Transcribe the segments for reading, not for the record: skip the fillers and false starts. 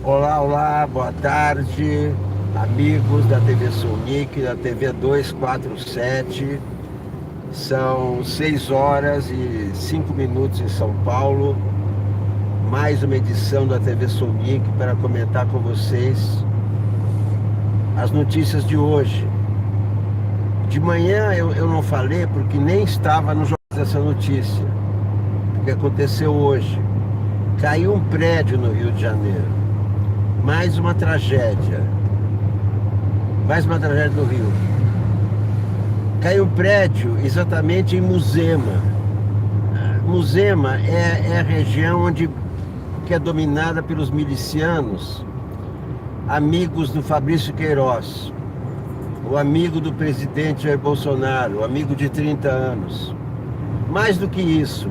Olá, olá, boa tarde, amigos da TV Sonic, da TV 247. São 6 horas e 5 minutos em São Paulo. Mais uma edição da TV Sonic para comentar com vocês as notícias de hoje. De manhã eu não falei porque nem estava no jornal essa notícia. O que aconteceu hoje? Caiu um prédio no Rio de Janeiro. Mais uma tragédia no Rio. Caiu um prédio exatamente em Muzema. Muzema é a região que é dominada pelos milicianos, amigos do Fabrício Queiroz, o amigo do presidente Jair Bolsonaro, o amigo de 30 anos. Mais do que isso,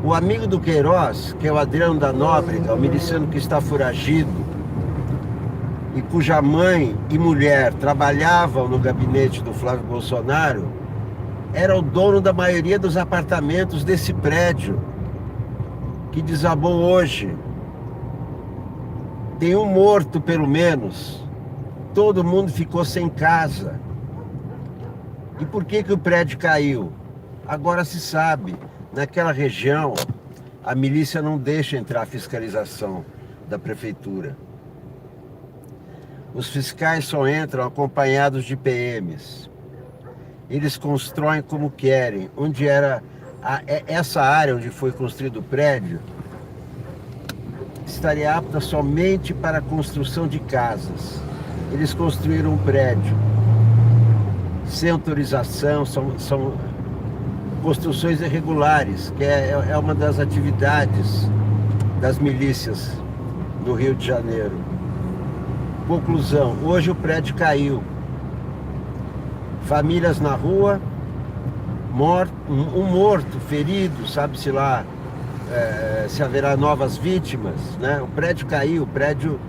o amigo do Queiroz, que é o Adriano da Nóbrega, o miliciano que está foragido e cuja mãe e mulher trabalhavam no gabinete do Flávio Bolsonaro, era o dono da maioria dos apartamentos desse prédio que desabou hoje. Tem um morto, pelo menos. Todo mundo ficou sem casa. E por que o prédio caiu? Agora se sabe. Naquela região, a milícia não deixa entrar a fiscalização da prefeitura. Os fiscais só entram acompanhados de PMs. Eles constroem como querem. Onde era essa área onde foi construído o prédio estaria apta somente para a construção de casas. Eles construíram um prédio sem autorização, são construções irregulares, que é uma das atividades das milícias no Rio de Janeiro. Conclusão, hoje o prédio caiu. Famílias na rua, um morto, ferido, sabe-se lá se haverá novas vítimas, né? O prédio caiu, prédio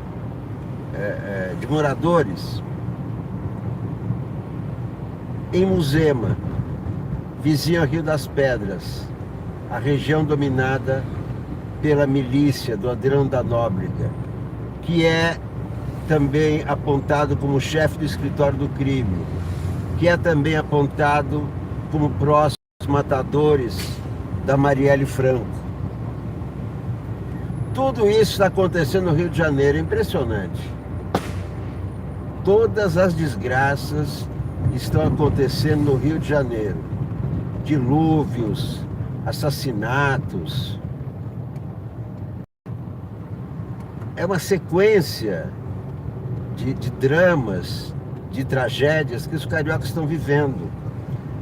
de moradores. Em Muzema, vizinho ao Rio das Pedras, a região dominada pela milícia do Adriano da Nóbrega, que é também apontado como chefe do escritório do crime, que é também apontado como próximos matadores da Marielle Franco. Tudo isso está acontecendo no Rio de Janeiro, é impressionante. Todas as desgraças estão acontecendo no Rio de Janeiro. Dilúvios, assassinatos. É uma sequência de dramas, de tragédias que os cariocas estão vivendo.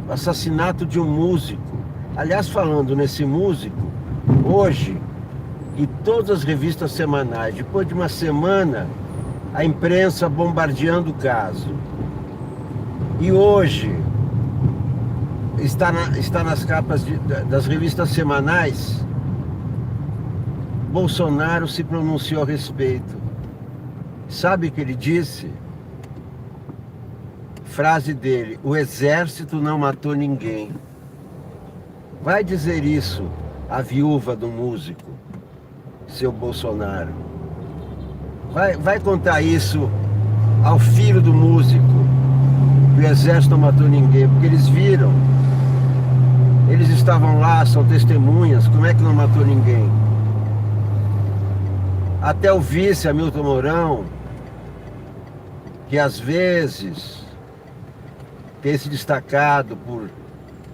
O assassinato de um músico. Aliás, falando nesse músico, hoje, em todas as revistas semanais, depois de uma semana, a imprensa bombardeando o caso. E hoje, está nas capas das revistas semanais, Bolsonaro se pronunciou a respeito. Sabe o que ele disse? Frase dele: o exército não matou ninguém. Vai dizer isso à viúva do músico, seu Bolsonaro. Vai contar isso ao filho do músico, que o exército não matou ninguém, porque eles viram. Eles estavam lá, são testemunhas. Como é que não matou ninguém? Até o vice Hamilton Mourão, que às vezes tem se destacado por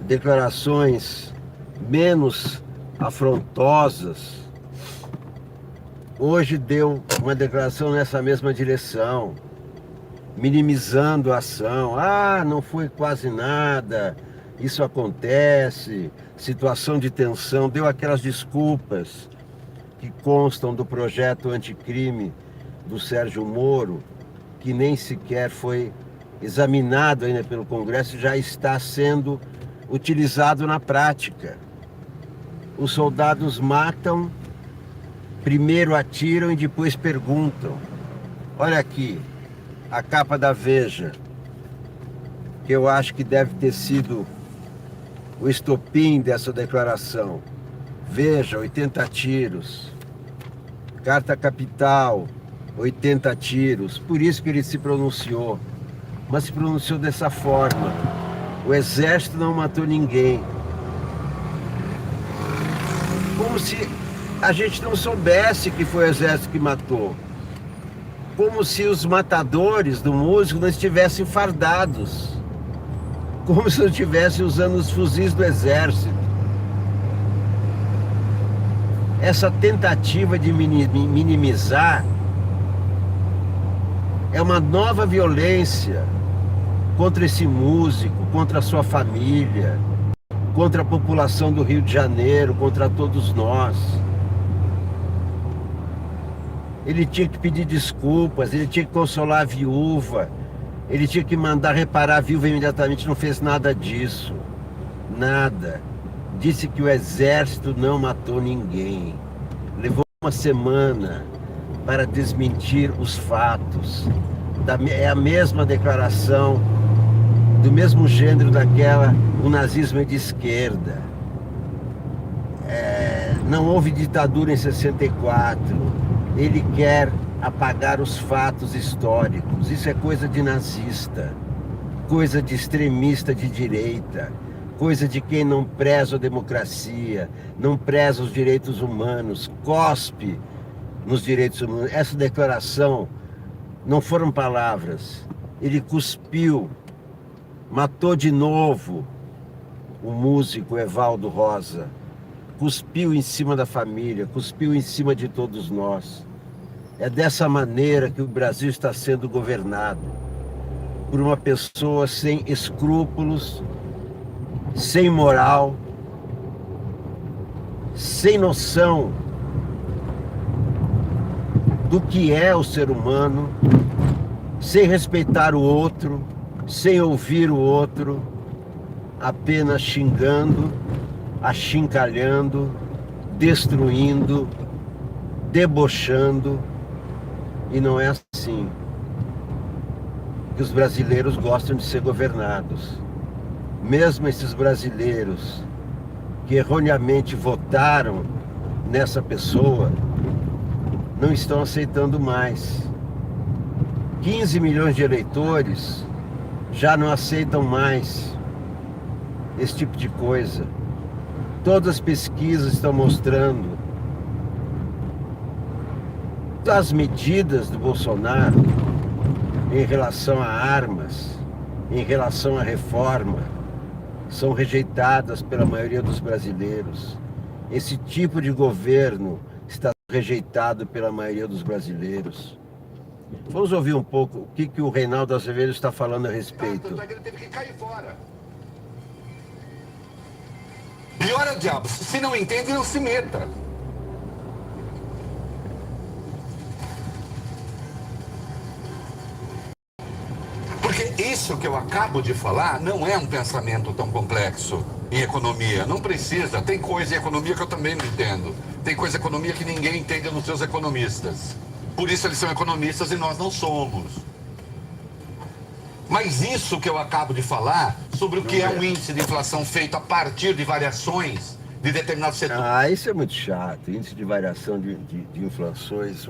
declarações menos afrontosas, hoje deu uma declaração nessa mesma direção, minimizando a ação. Não foi quase nada, isso acontece, situação de tensão, deu aquelas desculpas que constam do projeto anticrime do Sérgio Moro, que nem sequer foi examinado ainda pelo Congresso, já está sendo utilizado na prática. Os soldados matam, primeiro atiram e depois perguntam. Olha aqui, a capa da Veja, que eu acho que deve ter sido o estopim dessa declaração. Veja, 80 tiros. Carta capital, 80 tiros. Por isso que ele se pronunciou. Mas se pronunciou dessa forma. O exército não matou ninguém. Como se a gente não soubesse que foi o exército que matou. Como se os matadores do músico não estivessem fardados. Como se não estivessem usando os fuzis do exército. Essa tentativa de minimizar é uma nova violência contra esse músico, contra a sua família, contra a população do Rio de Janeiro, contra todos nós. Ele tinha que pedir desculpas, ele tinha que consolar a viúva, ele tinha que mandar reparar a viúva imediatamente, não fez nada disso. Nada. Disse que o exército não matou ninguém. Levou uma semana para desmentir os fatos. É a mesma declaração, do mesmo gênero daquela, o nazismo é de esquerda. Não houve ditadura em 64. Ele quer apagar os fatos históricos. Isso é coisa de nazista, coisa de extremista de direita, coisa de quem não preza a democracia, não preza os direitos humanos, cospe nos direitos humanos. Essa declaração não foram palavras. Ele cuspiu, matou de novo o músico Evaldo Rosa, cuspiu em cima da família, cuspiu em cima de todos nós. É dessa maneira que o Brasil está sendo governado, por uma pessoa sem escrúpulos, sem moral, sem noção do que é o ser humano, sem respeitar o outro, sem ouvir o outro, apenas xingando, achincalhando, destruindo, debochando. E não é assim que os brasileiros gostam de ser governados. Mesmo esses brasileiros que erroneamente votaram nessa pessoa, não estão aceitando mais. 15 milhões de eleitores já não aceitam mais esse tipo de coisa. Todas as pesquisas estão mostrando as medidas do Bolsonaro em relação a armas, em relação à reforma, são rejeitadas pela maioria dos brasileiros. Esse tipo de governo está rejeitado pela maioria dos brasileiros. Vamos ouvir um pouco o que o Reinaldo Azevedo está falando a respeito. Ele teve que cair fora. Pior é o diabo, se não entende, não se meta. Porque isso que eu acabo de falar não é um pensamento tão complexo em economia. Não precisa. Tem coisa em economia que eu também não entendo. Tem coisa em economia que ninguém entende nos seus economistas. Por isso eles são economistas e nós não somos. Mas isso que eu acabo de falar, sobre o que é um índice de inflação feito a partir de variações de determinados setores. Ah, isso é muito chato. Índice de variação de inflações,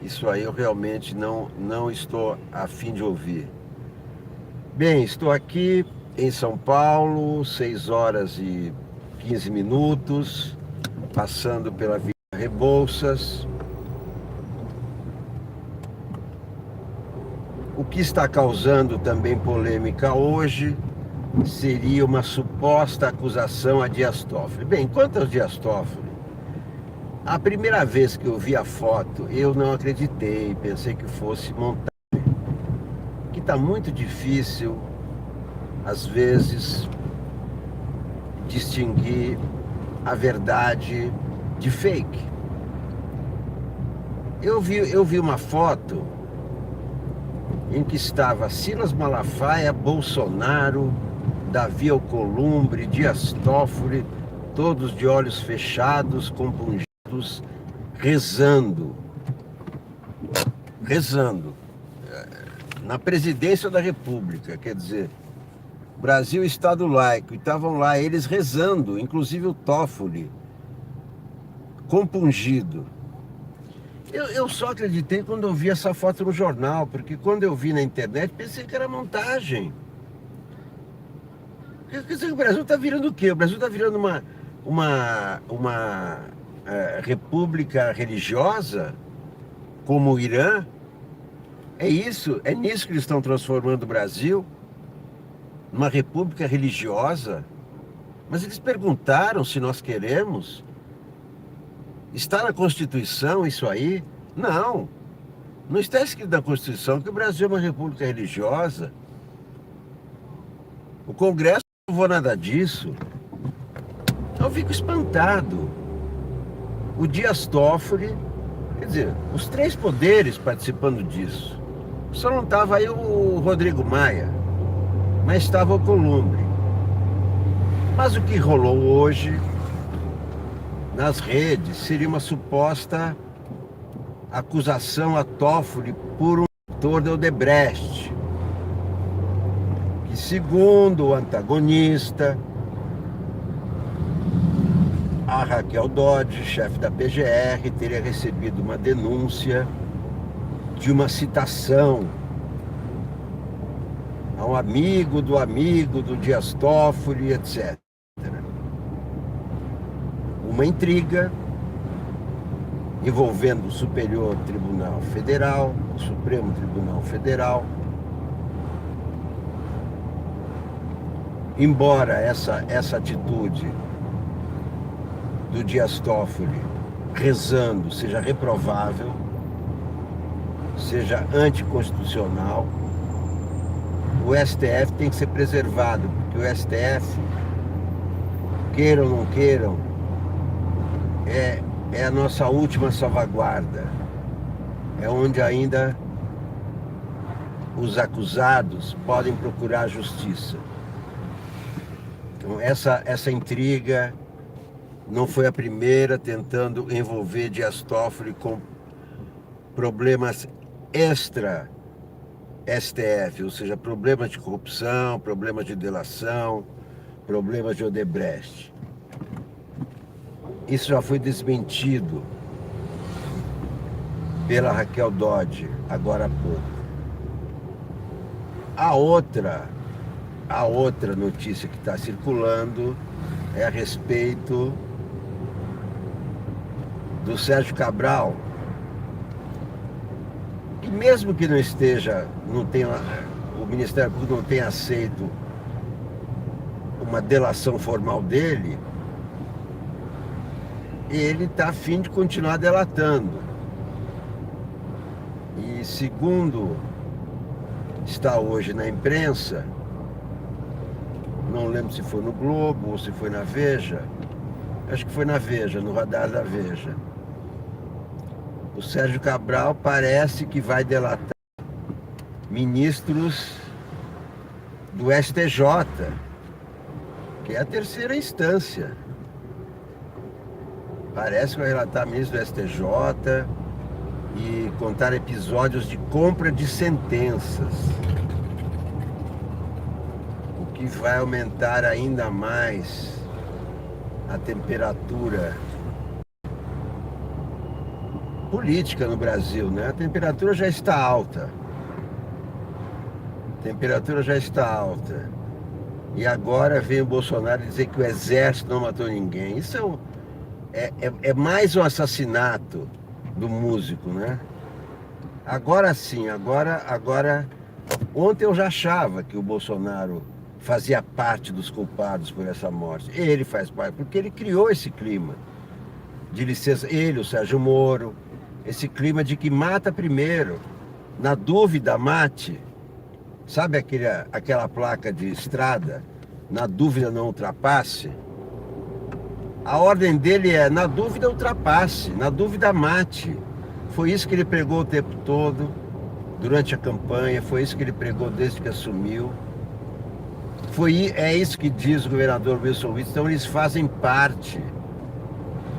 isso aí eu realmente não estou a fim de ouvir. Bem, estou aqui em São Paulo, 6 horas e 15 minutos, passando pela Via Rebouças. O que está causando também polêmica hoje seria uma suposta acusação a Dias Toffoli. Bem, quanto ao Dias Toffoli, a primeira vez que eu vi a foto, eu não acreditei, pensei que fosse montagem. Que está muito difícil, às vezes, distinguir a verdade de fake. Eu vi uma foto em que estava Silas Malafaia, Bolsonaro, Davi Alcolumbre, Dias Toffoli, todos de olhos fechados, compungidos, rezando na presidência da República, quer dizer, Brasil, Estado laico, e estavam lá eles rezando, inclusive o Toffoli, compungido. Eu só acreditei quando eu vi essa foto no jornal, porque quando eu vi na internet pensei que era montagem. Quer dizer, o Brasil está virando o quê? O Brasil está virando uma república religiosa, como o Irã? É isso, é nisso que eles estão transformando o Brasil, numa república religiosa. Mas eles perguntaram se nós queremos. Está na Constituição isso aí? Não, não está escrito na Constituição que o Brasil é uma república religiosa. O Congresso não falou nada disso. Eu fico espantado. O Dias Toffoli, quer dizer, os três poderes participando disso. Só não estava aí o Rodrigo Maia, mas estava o Alcolumbre. Mas o que rolou hoje nas redes seria uma suposta acusação a Toffoli por um ator da Odebrecht, que segundo o antagonista, a Raquel Dodge, chefe da PGR, teria recebido uma denúncia de uma citação a um amigo do Dias Toffoli, etc. Uma intriga envolvendo o Superior Tribunal Federal, o Supremo Tribunal Federal. Embora essa atitude do Dias Toffoli rezando seja reprovável, seja anticonstitucional, o STF tem que ser preservado, porque o STF, queiram ou não queiram, é a nossa última salvaguarda. É onde ainda os acusados podem procurar justiça. Então essa intriga não foi a primeira tentando envolver Dias Toffoli com problemas extra STF, ou seja, problemas de corrupção, problemas de delação, problemas de Odebrecht. Isso já foi desmentido pela Raquel Dodge agora há pouco. A outra notícia que está circulando é a respeito do Sérgio Cabral, que mesmo que o Ministério Público não tenha aceito uma delação formal dele, ele está a fim de continuar delatando. E segundo está hoje na imprensa, não lembro se foi no Globo ou se foi na Veja, acho que foi na Veja, no radar da Veja, o Sérgio Cabral parece que vai delatar ministros do STJ, que é a terceira instância. Parece que vai relatar ministro do STJ e contar episódios de compra de sentenças, o que vai aumentar ainda mais a temperatura política no Brasil, né? A temperatura já está alta. A temperatura já está alta. E agora vem o Bolsonaro dizer que o exército não matou ninguém. Isso é mais um assassinato do músico, né? Agora sim, agora... Ontem eu já achava que o Bolsonaro fazia parte dos culpados por essa morte. Ele faz parte, porque ele criou esse clima de licença. Ele, o Sérgio Moro, esse clima de que mata primeiro. Na dúvida, mate. Sabe aquela placa de estrada? Na dúvida, não ultrapasse. A ordem dele é, na dúvida, ultrapasse. Na dúvida, mate. Foi isso que ele pregou o tempo todo, durante a campanha. Foi isso que ele pregou desde que assumiu. É isso que diz o governador Wilson Witzel. Então, eles fazem parte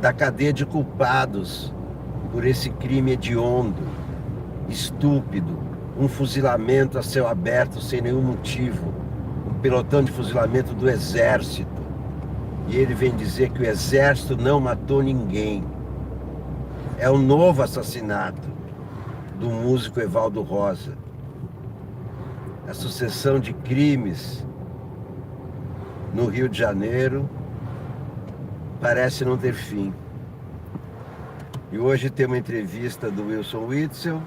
da cadeia de culpados por esse crime hediondo, estúpido, um fuzilamento a céu aberto sem nenhum motivo, um pelotão de fuzilamento do exército. E ele vem dizer que o exército não matou ninguém. é o novo assassinato do músico Evaldo Rosa. A sucessão de crimes no Rio de Janeiro parece não ter fim. E hoje tem uma entrevista do Wilson Witzel,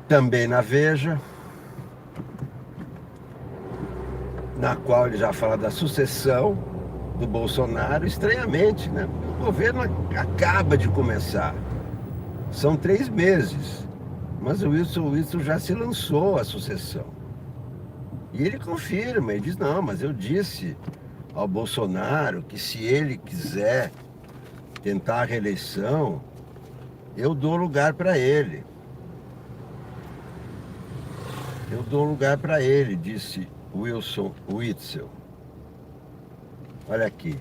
também na Veja, na qual ele já fala da sucessão do Bolsonaro, estranhamente, né? O governo acaba de começar. São 3 meses, mas o Wilson Witzel já se lançou à sucessão. E ele confirma, ele diz, não, mas eu disse ao Bolsonaro que se ele quiser tentar a reeleição, eu dou lugar para ele. Eu dou lugar para ele, disse Wilson Witzel. Olha aqui.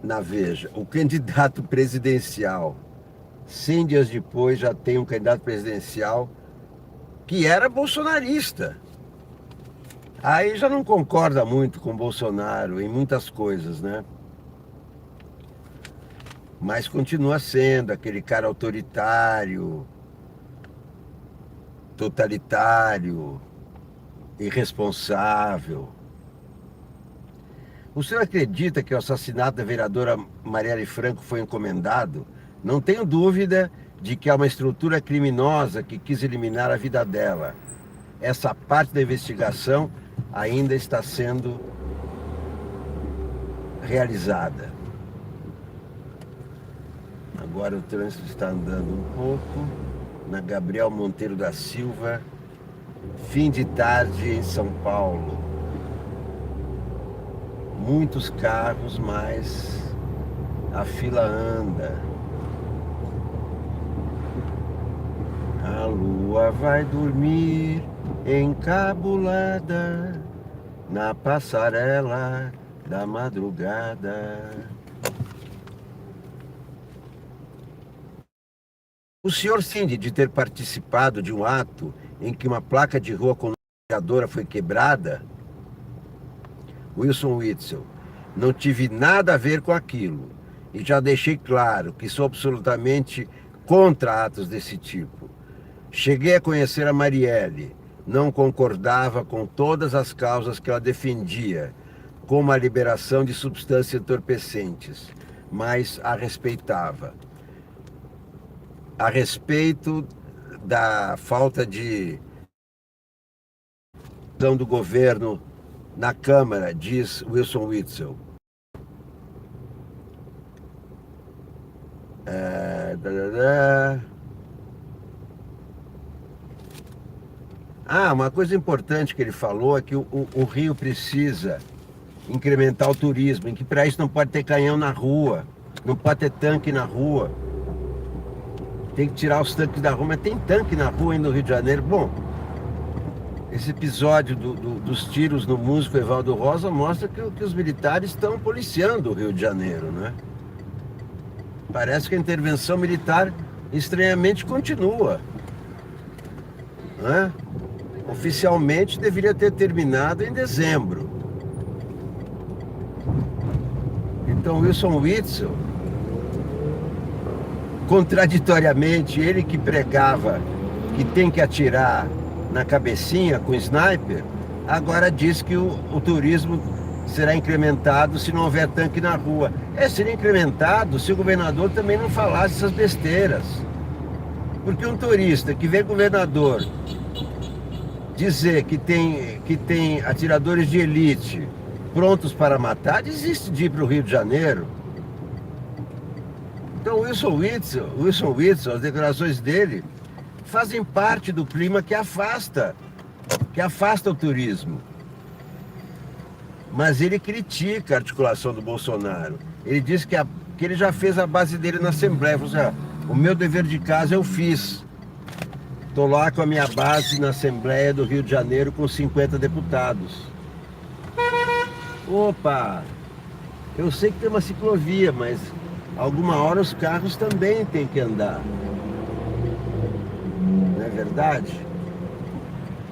Na Veja, o candidato presidencial, 100 dias depois, já tem um candidato presidencial que era bolsonarista. Aí já não concorda muito com Bolsonaro em muitas coisas, né? Mas continua sendo aquele cara autoritário, totalitário, irresponsável. O senhor acredita que o assassinato da vereadora Marielle Franco foi encomendado? Não tenho dúvida de que há uma estrutura criminosa que quis eliminar a vida dela. Essa parte da investigação ainda está sendo realizada. Agora o trânsito está andando um pouco. Na Gabriel Monteiro da Silva, fim de tarde em São Paulo. Muitos carros, mas a fila anda. A lua vai dormir encabulada na passarela da madrugada. O senhor Cindy, de ter participado de um ato em que uma placa de rua com vereadora foi quebrada? Wilson Witzel, não tive nada a ver com aquilo e já deixei claro que sou absolutamente contra atos desse tipo. Cheguei a conhecer a Marielle, não concordava com todas as causas que ela defendia, como a liberação de substâncias entorpecentes, mas a respeitava. A respeito da falta de do governo na Câmara, diz Wilson Witzel. Uma coisa importante que ele falou é que o Rio precisa incrementar o turismo, em que para isso não pode ter canhão na rua, não pode ter tanque na rua. Tem que tirar os tanques da rua, mas tem tanque na rua aí no Rio de Janeiro. Bom, esse episódio dos tiros no músico Evaldo Rosa mostra que os militares estão policiando o Rio de Janeiro, né? Parece que a intervenção militar estranhamente continua, né? Oficialmente deveria ter terminado em dezembro. Então Wilson Witzel, contraditoriamente, ele que pregava que tem que atirar na cabecinha com sniper, agora diz que o turismo será incrementado se não houver tanque na rua. Seria incrementado se o governador também não falasse essas besteiras. Porque um turista que vê governador dizer que tem atiradores de elite prontos para matar, desiste de ir para o Rio de Janeiro. Então Wilson Witzel, as declarações dele fazem parte do clima que afasta o turismo. Mas ele critica a articulação do Bolsonaro. Ele diz que ele já fez a base dele na Assembleia. Falou assim, o meu dever de casa eu fiz. Estou lá com a minha base na Assembleia do Rio de Janeiro com 50 deputados. Opa! Eu sei que tem uma ciclovia, mas alguma hora os carros também têm que andar. Não é verdade?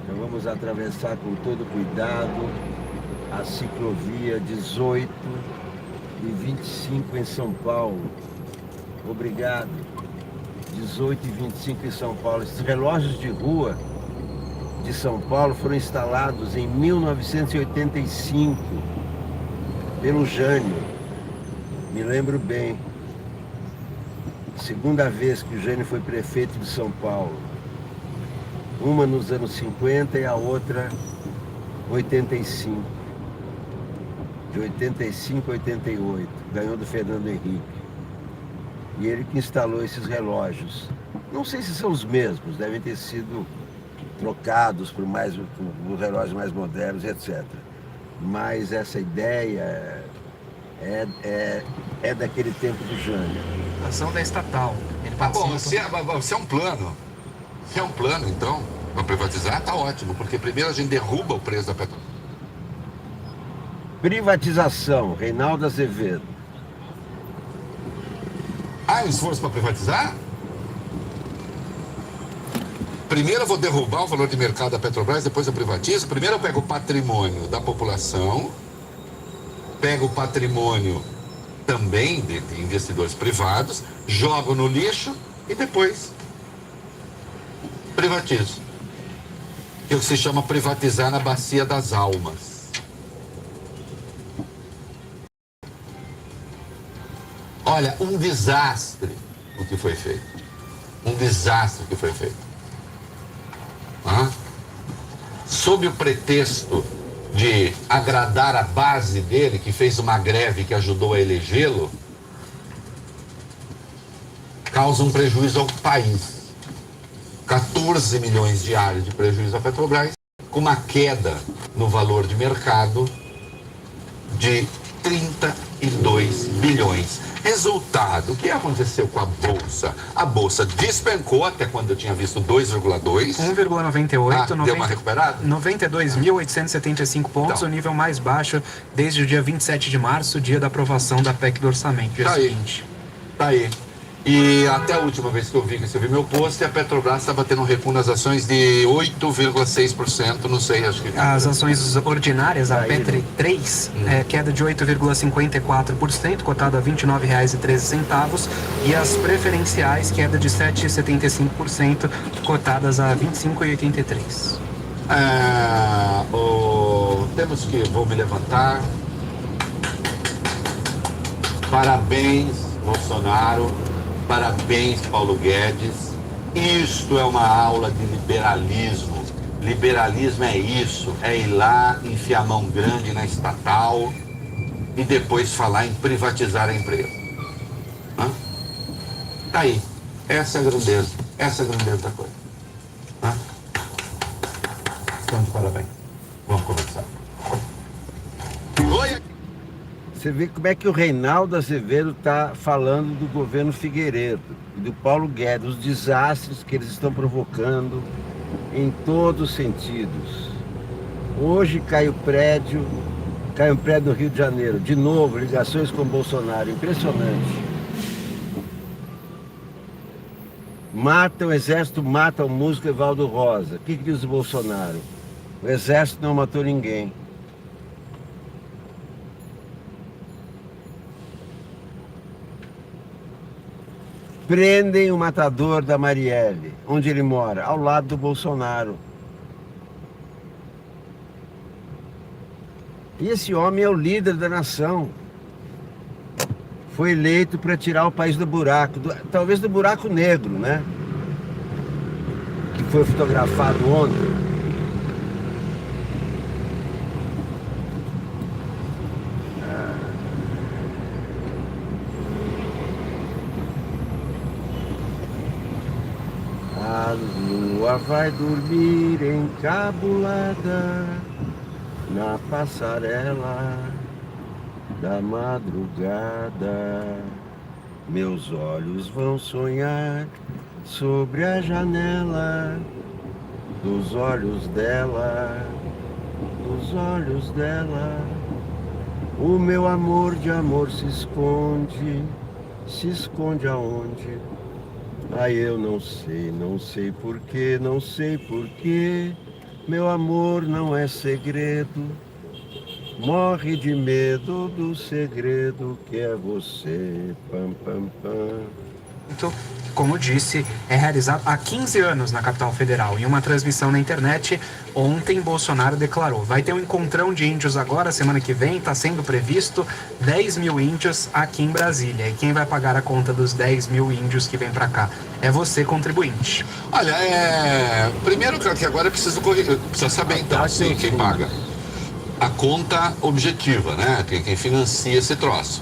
Então vamos atravessar com todo cuidado a ciclovia 18 e 25 em São Paulo. Obrigado. 18 e 25 em São Paulo. Esses relógios de rua de São Paulo foram instalados em 1985 pelo Jânio. Me lembro bem. Segunda vez que o Jânio foi prefeito de São Paulo. Uma nos anos 50 e a outra 85. De 85 a 88. Ganhou do Fernando Henrique. E ele que instalou esses relógios. Não sei se são os mesmos, devem ter sido trocados por relógios mais modernos, etc. Mas essa ideia é daquele tempo do Jânio. A ação da estatal. Ele Tá bom, participa. se é um plano, então, para privatizar, tá ótimo, porque primeiro a gente derruba o preço da Petrobras. Privatização, Reinaldo Azevedo. Ah, um esforço para privatizar? Primeiro eu vou derrubar o valor de mercado da Petrobras, depois eu privatizo. Primeiro eu pego o patrimônio da população, pego o patrimônio também de investidores privados, jogo no lixo e depois privatizo. Que é o que se chama privatizar na bacia das almas. Olha, um desastre o que foi feito. Um desastre o que foi feito. Sob o pretexto de agradar a base dele, que fez uma greve que ajudou a elegê-lo, causa um prejuízo ao país. 14 milhões diários de prejuízo à Petrobras, com uma queda no valor de mercado de 32 bilhões. Resultado, o que aconteceu com a Bolsa? A Bolsa despencou até quando eu tinha visto 2,2. 1,98. Deu uma recuperada? 92.875 pontos, Então. o nível mais baixo desde o dia 27 de março, dia da aprovação da PEC do orçamento. Dia seguinte. Tá aí. E até a última vez que eu vi meu post, a Petrobras estava tendo um recuo nas ações de 8,6%, não sei, acho que... As ações ordinárias, a Petri 3, queda de 8,54%, cotada a R$ 29,13, e as preferenciais, queda de 7,75%, cotadas a R$ 25,83. Vou me levantar. Parabéns, Bolsonaro. Parabéns, Paulo Guedes. Isto é uma aula de liberalismo. Liberalismo é isso, é ir lá, enfiar a mão grande na estatal e depois falar em privatizar a empresa. Tá aí. Essa é a grandeza da coisa. Estamos de parabéns. Vamos começar. Oi! Você vê como é que o Reinaldo Azevedo está falando do governo Figueiredo e do Paulo Guedes, os desastres que eles estão provocando em todos os sentidos. Hoje cai um prédio no Rio de Janeiro, de novo, ligações com o Bolsonaro, impressionante. O exército mata o músico Evaldo Rosa. O que diz o Bolsonaro? O exército não matou ninguém. Prendem o matador da Marielle. Onde ele mora? Ao lado do Bolsonaro. E esse homem é o líder da nação. Foi eleito para tirar o país do buraco, talvez do buraco negro, né? Que foi fotografado ontem. A lua vai dormir encabulada na passarela da madrugada. Meus olhos vão sonhar sobre a janela dos olhos dela, dos olhos dela. O meu amor de amor se esconde aonde? Ai, eu não sei porquê, não sei porquê. Meu amor não é segredo. Morre de medo do segredo que é você. Pam, pam, pam. Como disse, é realizado há 15 anos na capital federal. Em uma transmissão na internet, ontem Bolsonaro declarou: vai ter um encontrão de índios agora, semana que vem, está sendo previsto 10 mil índios aqui em Brasília. E quem vai pagar a conta dos 10 mil índios que vem para cá? É você, contribuinte. Olha, primeiro que agora eu preciso precisa saber então, assim, quem paga. A conta objetiva, né? Quem financia esse troço.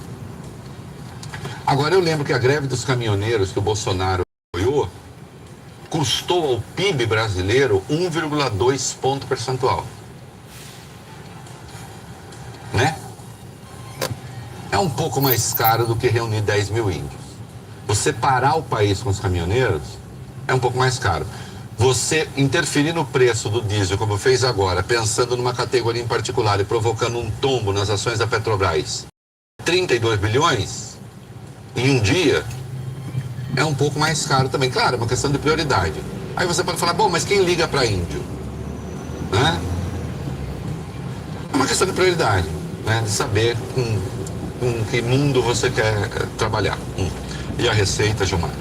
Agora eu lembro que a greve dos caminhoneiros que o Bolsonaro apoiou custou ao PIB brasileiro 1,2 ponto percentual. Né? É um pouco mais caro do que reunir 10 mil índios. Você parar o país com os caminhoneiros é um pouco mais caro. Você interferir no preço do diesel, como fez agora, pensando numa categoria em particular e provocando um tombo nas ações da Petrobras, 32 bilhões em um dia, é um pouco mais caro também. Claro, é uma questão de prioridade. Aí você pode falar, bom, mas quem liga para índio? Né? É uma questão de prioridade, né? De saber com que mundo você quer trabalhar. E a Receita, Gilmar?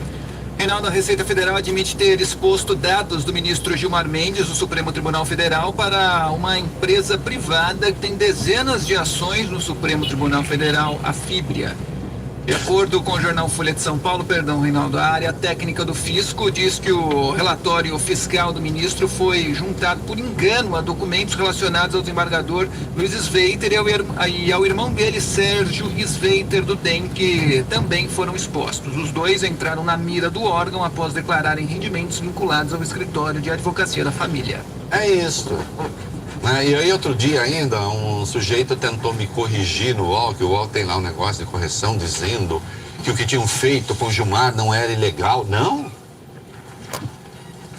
Reinaldo, a Receita Federal admite ter exposto dados do ministro Gilmar Mendes, do Supremo Tribunal Federal, para uma empresa privada que tem dezenas de ações no Supremo Tribunal Federal, a Fibria. De acordo com o jornal Folha de São Paulo, Reinaldo, a área técnica do fisco diz que o relatório fiscal do ministro foi juntado por engano a documentos relacionados ao desembargador Luiz Sveiter e ao irmão dele, Sérgio Sveiter, do DEM, que também foram expostos. Os dois entraram na mira do órgão após declararem rendimentos vinculados ao escritório de advocacia da família. É isso. E aí outro dia ainda um sujeito tentou me corrigir no UOL, que o UOL tem lá um negócio de correção dizendo que o que tinham feito com o Gilmar não era ilegal. Não.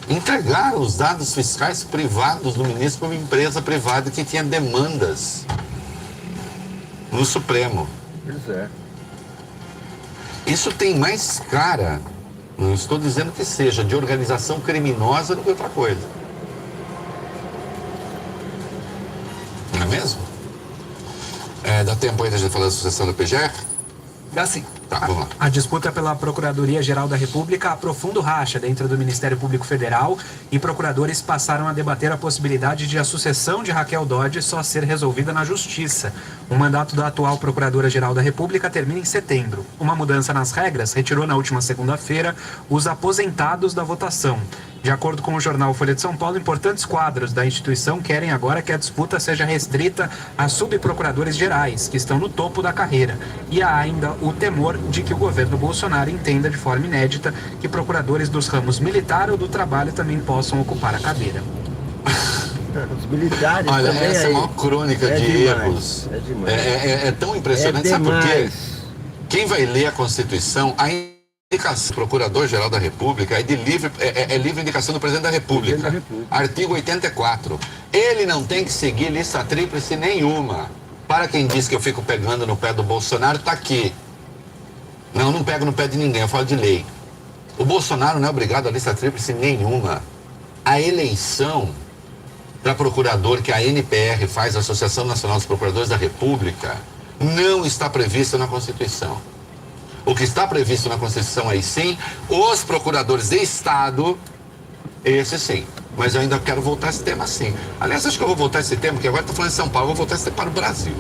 Entregaram os dados fiscais privados do ministro para uma empresa privada que tinha demandas no Supremo. Pois é. Isso tem mais cara, não estou dizendo que seja, de organização criminosa do que outra coisa. Não é mesmo? Dá tempo aí da gente falar da sucessão da PGR? Dá sim. Tá, vamos lá. A disputa pela Procuradoria-Geral da República aprofunda o racha dentro do Ministério Público Federal e procuradores passaram a debater a possibilidade de a sucessão de Raquel Dodge só ser resolvida na Justiça. O mandato da atual Procuradora-Geral da República termina em setembro. Uma mudança nas regras retirou na última segunda-feira os aposentados da votação. De acordo com o jornal Folha de São Paulo, importantes quadros da instituição querem agora que a disputa seja restrita a subprocuradores gerais, que estão no topo da carreira. E há ainda o temor de que o governo Bolsonaro entenda de forma inédita que procuradores dos ramos militar ou do trabalho também possam ocupar a cadeira. Os militares. Olha, também essa é aí. uma crônica de demais, erros. É demais. É tão impressionante. Sabe por quê? Quem vai ler a Constituição, a indicação do Procurador-Geral da República é livre indicação do Presidente da República. Artigo 84. Ele não tem que seguir lista tríplice nenhuma. Para quem diz que eu fico pegando no pé do Bolsonaro, tá aqui. Não pego no pé de ninguém, eu falo de lei. O Bolsonaro não é obrigado a lista tríplice nenhuma. A eleição para procurador que a ANPR faz, a Associação Nacional dos Procuradores da República, não está prevista na Constituição. O que está previsto na Constituição aí sim, os procuradores de Estado, esse sim. Mas eu ainda quero voltar a esse tema sim. Aliás, acho que eu vou voltar a esse tema, porque agora estou falando de São Paulo, eu vou voltar a esse tema para o Brasil.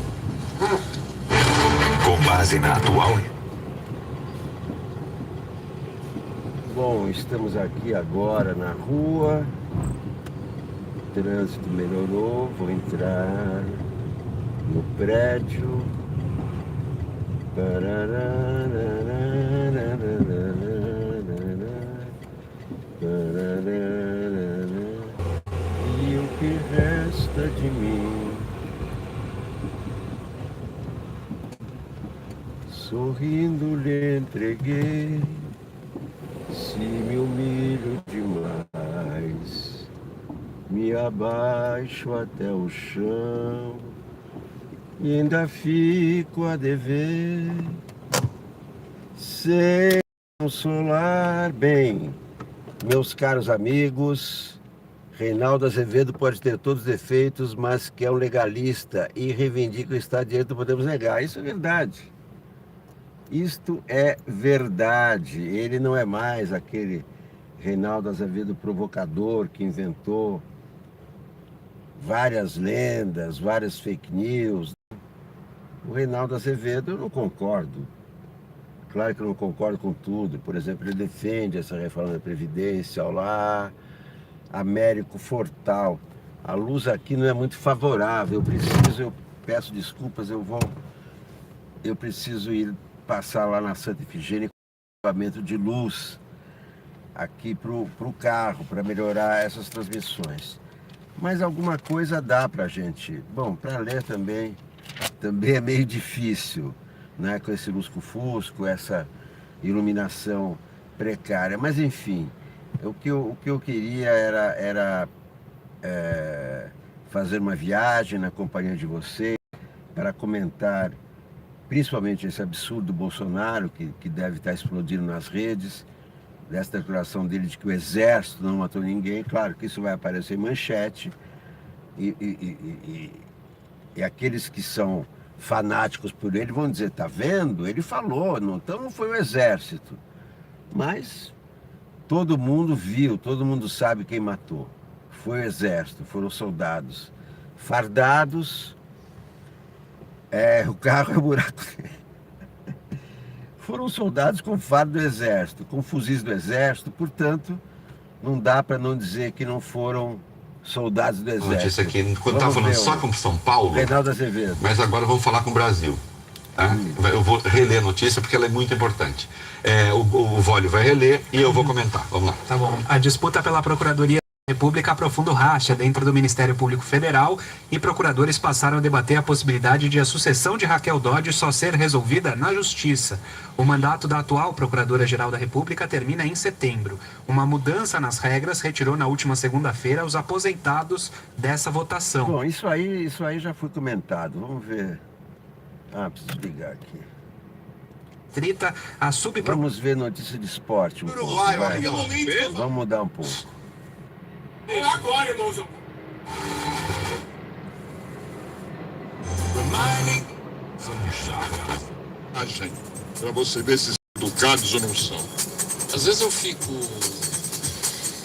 Com base na atual... Bom, estamos aqui agora na rua, o trânsito melhorou, vou entrar no prédio. E o que resta de mim? Sorrindo lhe entreguei. Se me humilho demais, me abaixo até o chão e ainda fico a dever. Sem consolar bem, meus caros amigos, Reinaldo Azevedo pode ter todos os defeitos, mas que é um legalista e reivindica o Estado de Direito, não podemos negar. Isso é verdade. Isto é verdade. Ele não é mais aquele Reinaldo Azevedo provocador que inventou várias lendas, várias fake news. O Reinaldo Azevedo, eu não concordo. Claro que eu não concordo com tudo. Por exemplo, ele defende essa reforma da Previdência. Olá, Américo Fortal. A luz aqui não é muito favorável. Eu peço desculpas, eu preciso ir passar lá na Santa Efigênia com equipamento de luz aqui pro carro, para melhorar essas transmissões. Mas alguma coisa dá pra gente. Bom, para ler também é meio difícil, né? Com esse lusco-fusco, essa iluminação precária. Mas enfim, o que eu queria era fazer uma viagem na companhia de vocês para comentar principalmente esse absurdo do Bolsonaro, que deve estar explodindo nas redes, dessa declaração dele de que o exército não matou ninguém. Claro que isso vai aparecer em manchete, e aqueles que são fanáticos por ele vão dizer, tá vendo? Ele falou, então não foi o exército. Mas todo mundo viu, todo mundo sabe quem matou. Foi o exército, foram soldados fardados, o carro é o buraco. Foram soldados com fardo do exército, com fuzis do exército, portanto, não dá para não dizer que não foram soldados do exército. Notícia aqui, quando estava falando só com São Paulo, Reinaldo Azevedo. Mas agora vamos falar com o Brasil. Tá? Eu vou reler a notícia porque ela é muito importante. O Vólio vai reler e eu vou comentar. Vamos lá. Tá bom. A disputa pela Procuradoria da República aprofunda o racha dentro do Ministério Público Federal e procuradores passaram a debater a possibilidade de a sucessão de Raquel Dodge só ser resolvida na Justiça. O mandato da atual Procuradora-Geral da República termina em setembro. Uma mudança nas regras retirou na última segunda-feira os aposentados dessa votação. Bom, isso aí já foi comentado. Vamos ver. Preciso ligar aqui. Vamos ver notícia de esporte um pouco. Vamos mudar um pouco. É agora, irmãozão. Gente, pra você ver se são educados ou não são. Às vezes eu fico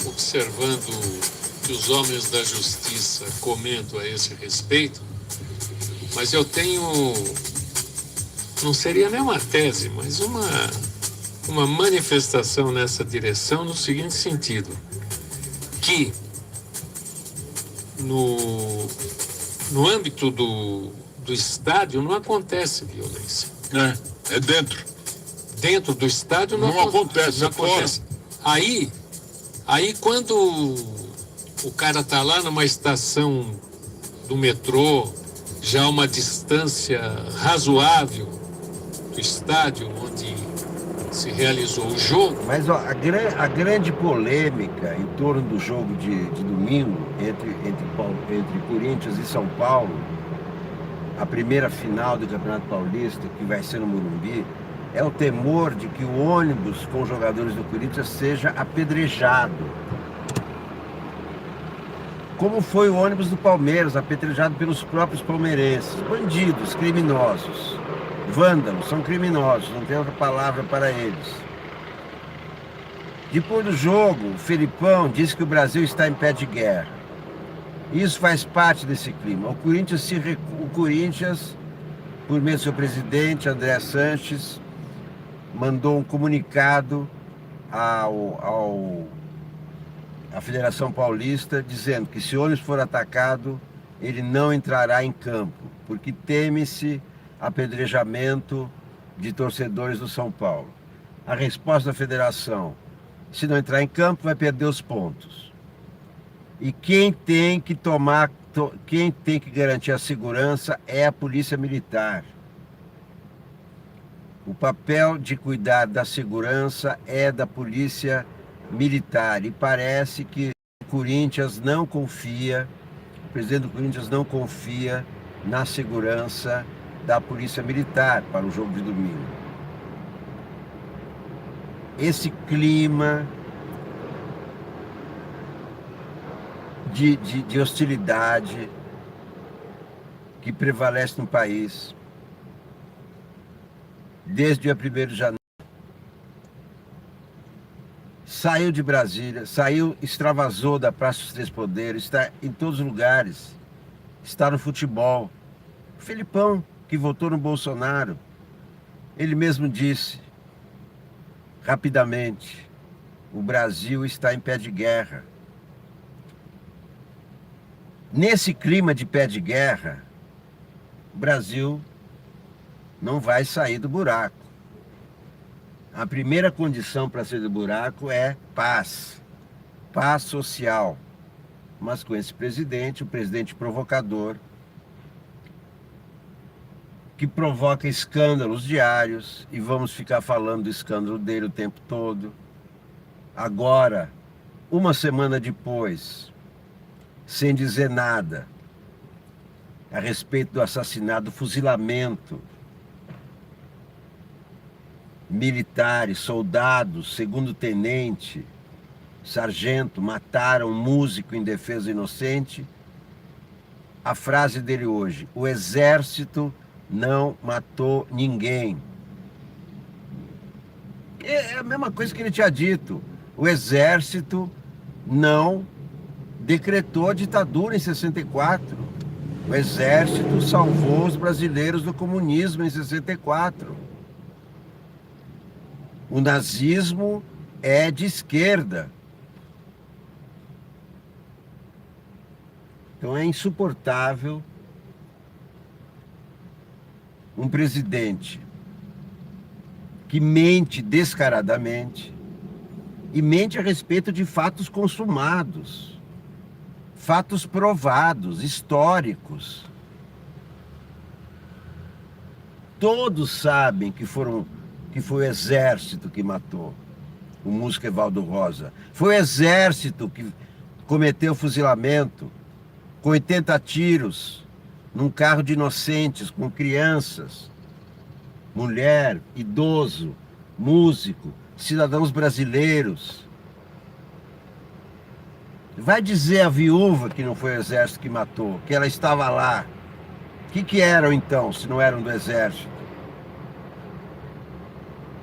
observando o que os homens da justiça comentam a esse respeito, mas eu tenho, não seria nem uma tese, mas uma manifestação nessa direção no seguinte sentido, que no âmbito do estádio não acontece violência. É dentro. Dentro do estádio não acontece. Não acontece. Aí quando o cara tá lá numa estação do metrô, já a uma distância razoável do estádio onde se realizou o jogo. Mas ó, a grande polêmica em torno do jogo de domingo entre Corinthians e São Paulo, a primeira final do Campeonato Paulista, que vai ser no Morumbi, é o temor de que o ônibus com os jogadores do Corinthians seja apedrejado. Como foi o ônibus do Palmeiras, apedrejado pelos próprios palmeirenses. Bandidos, criminosos, vândalos, são criminosos, não tem outra palavra para eles. Depois do jogo, o Felipão disse que o Brasil está em pé de guerra. Isso faz parte desse clima. O Corinthians, por meio do seu presidente, André Sanches, mandou um comunicado à Federação Paulista dizendo que se o ônibus for atacado, ele não entrará em campo, porque teme-se apedrejamento de torcedores do São Paulo. A resposta da federação: se não entrar em campo, vai perder os pontos. E quem tem que garantir a segurança é a Polícia Militar. O papel de cuidar da segurança é da Polícia Militar. E parece que o Corinthians não confia, o presidente do Corinthians não confia na segurança da Polícia Militar para o jogo de domingo. Esse clima de hostilidade que prevalece no país desde o dia 1º de janeiro. Saiu de Brasília, extravasou da Praça dos Três Poderes, está em todos os lugares, está no futebol. O Felipão, que votou no Bolsonaro, ele mesmo disse, rapidamente, o Brasil está em pé de guerra. Nesse clima de pé de guerra, o Brasil não vai sair do buraco. A primeira condição para sair do buraco é paz. Paz social. Mas com esse presidente, o presidente provocador, que provoca escândalos diários, e vamos ficar falando do escândalo dele o tempo todo. Agora, uma semana depois, sem dizer nada a respeito do assassinato, do fuzilamento, militares, soldados, segundo-tenente, sargento, mataram um músico em defesa inocente. A frase dele hoje: o exército não matou ninguém. É a mesma coisa que ele tinha dito. O exército não decretou a ditadura em 64. O exército salvou os brasileiros do comunismo em 64. O nazismo é de esquerda. Então é insuportável um presidente que mente descaradamente e mente a respeito de fatos consumados, fatos provados, históricos. Todos sabem que foi o exército que matou o músico Evaldo Rosa. Foi o exército que cometeu o fuzilamento com 80 tiros num carro de inocentes, com crianças, mulher, idoso, músico, cidadãos brasileiros. Vai dizer a viúva que não foi o exército que matou, que ela estava lá. O que eram então, se não eram do exército?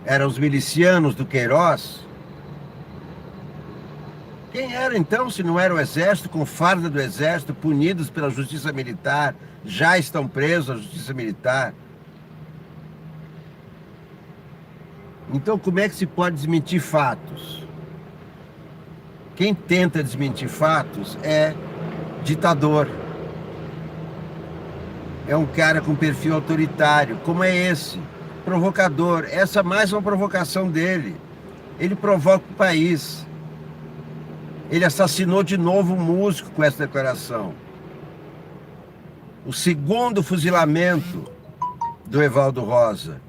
Eram os milicianos do Queiroz? Quem era então, se não era o exército, com farda do exército, punidos pela justiça militar, já estão presos à justiça militar? Então como é que se pode desmentir fatos? Quem tenta desmentir fatos é ditador. É um cara com perfil autoritário, como é esse, provocador. Essa é mais uma provocação dele. Ele provoca o país. Ele assassinou de novo um músico com essa declaração. O segundo fuzilamento do Evaldo Rosa.